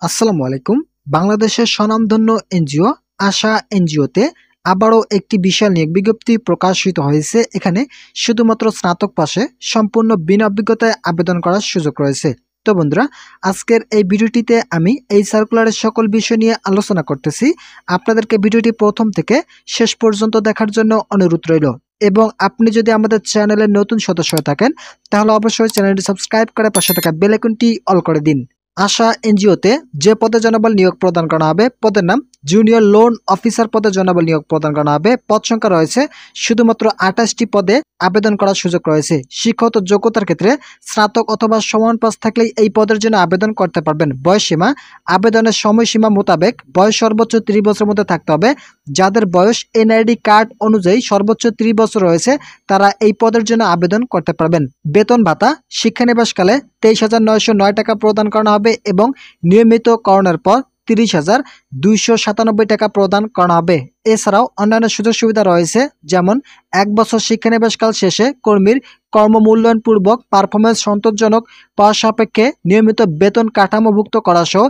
আসসালামু আলাইকুম। বাংলাদেশের স্বনামধন্য এনজিও আশা এনজিওতে আবারও একটি বিশাল নিয়োগ বিজ্ঞপ্তি প্রকাশিত হয়েছে। এখানে শুধুমাত্র স্নাতক পাশে সম্পূর্ণ বিনা অভিজ্ঞতায় আবেদন করার সুযোগ রয়েছে। তো বন্ধুরা, আজকের এই ভিডিওটিতে আমি এই সার্কুলারের সকল বিষয় নিয়ে আলোচনা করতেছি। আপনাদেরকে ভিডিওটি প্রথম থেকে শেষ পর্যন্ত দেখার জন্য অনুরোধ রইল। এবং আপনি যদি আমাদের চ্যানেলের নতুন সদস্য হয়ে থাকেন তাহলে অবশ্যই চ্যানেলটি সাবস্ক্রাইব করে পাশে থাকা বেল আইকনটি অল করে দিন। আশা এনজিওতে যে পদে জনবল নিয়োগ প্রদান করা হবে, পদের নাম জুনিয়র লোন অফিসার পদে জনবল নিয়োগ প্রদান করা হবে। পদ সংখ্যা রয়েছে শুধুমাত্র 28টি পদে আবেদন করার সুযোগ রয়েছে। শিক্ষাগত যোগ্যতার ক্ষেত্রে স্নাতক অথবা সমান পাস থাকলেই এই পদের জন্য আবেদন করতে পারবেন। বয়সসীমা, আবেদনের সময়সীমা মোতাবেক বয়স সর্বোচ্চ 30 বছরের মধ্যে থাকতে হবে। যাদের বয়স এনআইডি কার্ড অনুযায়ী সর্বোচ্চ 30 বছর রয়েছে তারা এই পদের জন্য আবেদন করতে পারবেন। বেতন ভাতা শিক্ষানিবাসকালে 23,909 টাকা প্রদান করা হবে এবং নিয়মিতকরণের পর 30,297 টাকা প্রদান করা হবে। এছাড়াও অন্যান্য সুযোগ সুবিধা রয়েছে, যেমন 1 বছর শিক্ষানিবাসকাল শেষে কর্মীর কর্মমূল্যায়ন পূর্বক পারফরমেন্স সন্তোষজনক পাওয়া সাপেক্ষে নিয়মিত বেতন কাঠামোভুক্ত করা সহ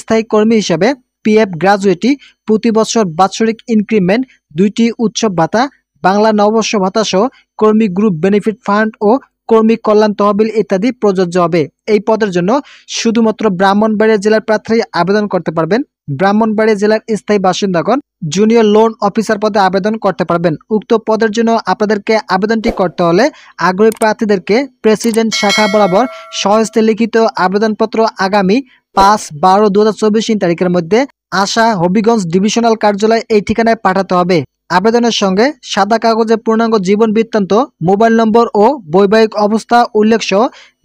স্থায়ী কর্মী হিসেবে পিএফ গ্র্যাজুয়েটি, প্রতি বছর বাৎসরিক ইনক্রিমেন্ট, 2টি উৎসব ভাতা, বাংলা নববর্ষ ভাতা সহ কর্মী গ্রুপ বেনিফিট ফান্ড ও কর্মী কল্যাণ তহবিল ইত্যাদি প্রযোজ্য হবে। এই পদের জন্য শুধুমাত্র ব্রাহ্মণবাড়িয়া জেলার প্রার্থী আবেদন করতে পারবেন। ব্রাহ্মণবাড়িয়া জেলার স্থায়ী বাসিন্দাগণ জুনিয়র লোন অফিসার পদে আবেদন করতে পারবেন। উক্ত পদের জন্য আপনাদেরকে আবেদনটি করতে হলে আগ্রহী প্রার্থীদেরকে প্রেসিডেন্ট শাখা বরাবর স্বহস্তে লিখিত আবেদনপত্র আগামী 5/12/2024 তারিখের মধ্যে আশা হবিগঞ্জ ডিভিশনাল কার্যালয় এই ঠিকানায় পাঠাতে হবে। আবেদনের সঙ্গে সাদা কাগজে পূর্ণাঙ্গ জীবন বৃত্তান্ত, মোবাইল নম্বর ও বৈবাহিক অবস্থা উল্লেখ সহ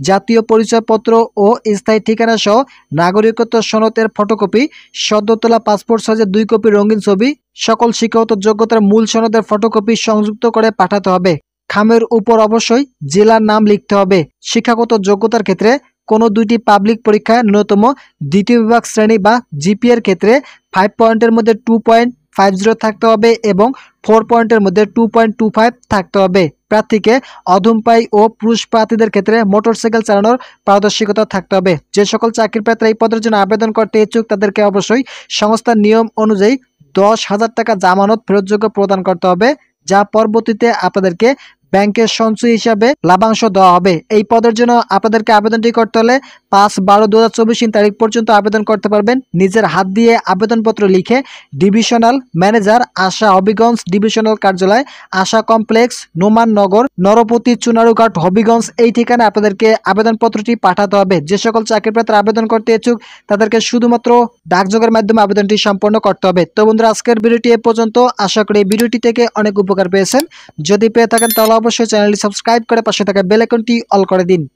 জাতীয় পরিচয়পত্র ও স্থায়ী ঠিকানা সহ নাগরিকত্ব সনদের ফটোকপি, সদ্য তোলা পাসপোর্ট সাইজের 2 কপি রঙিন ছবি, সকল শিক্ষাগত যোগ্যতার মূল সনদের ফটোকপি সংযুক্ত করে পাঠাতে হবে। খামের উপর অবশ্যই জেলার নাম লিখতে হবে। শিক্ষাগত যোগ্যতার ক্ষেত্রে কোনো 2টি পাবলিক পরীক্ষায় ন্যূনতম দ্বিতীয় বিভাগ শ্রেণী বা জিপিএর ক্ষেত্রে 5 পয়েন্টের মধ্যে 2.50 থাকতে হবে এবং 4 পয়েন্টের মধ্যে 2.25 থাকতে হবে। প্রার্থীকে অধমপায়ী ও পুরুষ প্রার্থীদের ক্ষেত্রে মোটরসাইকেল চালানোর পারদর্শিতা থাকতে হবে। যে সকল চাকরির প্রার্থী এই পদের জন্য আবেদন করতে ইচ্ছুক তাদেরকে অবশ্যই সংস্থার নিয়ম অনুযায়ী 10,000 টাকা জামানত ফেরতযোগ্য প্রদান করতে হবে, যা পরবর্তীতে আপনাদেরকে ব্যাংকের সঞ্চয় হিসাবে লাভাংশ দেওয়া হবে। এই পদের জন্য আপনাদেরকে আবেদনটি করতে হলে 5/12/2024 তারিখ পর্যন্ত আবেদন করতে পারবেন। নিজের হাত দিয়ে আবেদনপত্র লিখে ডিভিশনাল ম্যানেজার, আশা হবিগঞ্জ ডিভিশনাল কার্যালয়, আশা কমপ্লেক্স, নোমান নগর, নরপতি, চুনারুঘাট, হবিগঞ্জ এই ঠিকানায় আপনাদেরকে আবেদনপত্রটি পাঠাতে হবে। যে সকল চাকরি প্রার্থী আবেদন করতে ইচ্ছুক তাদেরকে শুধুমাত্র ডাকযোগের মাধ্যমে আবেদনটি সম্পন্ন করতে হবে। তো বন্ধুরা, আজকের ভিডিওটি এ পর্যন্ত। আশা করি এই ভিডিওটি থেকে অনেক উপকার পেয়েছেন। যদি পেয়ে থাকেন তাহলে অবশ্যই চ্যানেলটি সাবস্ক্রাইব করে পাশে থাকা বেল আইকনটি অল করে দিন।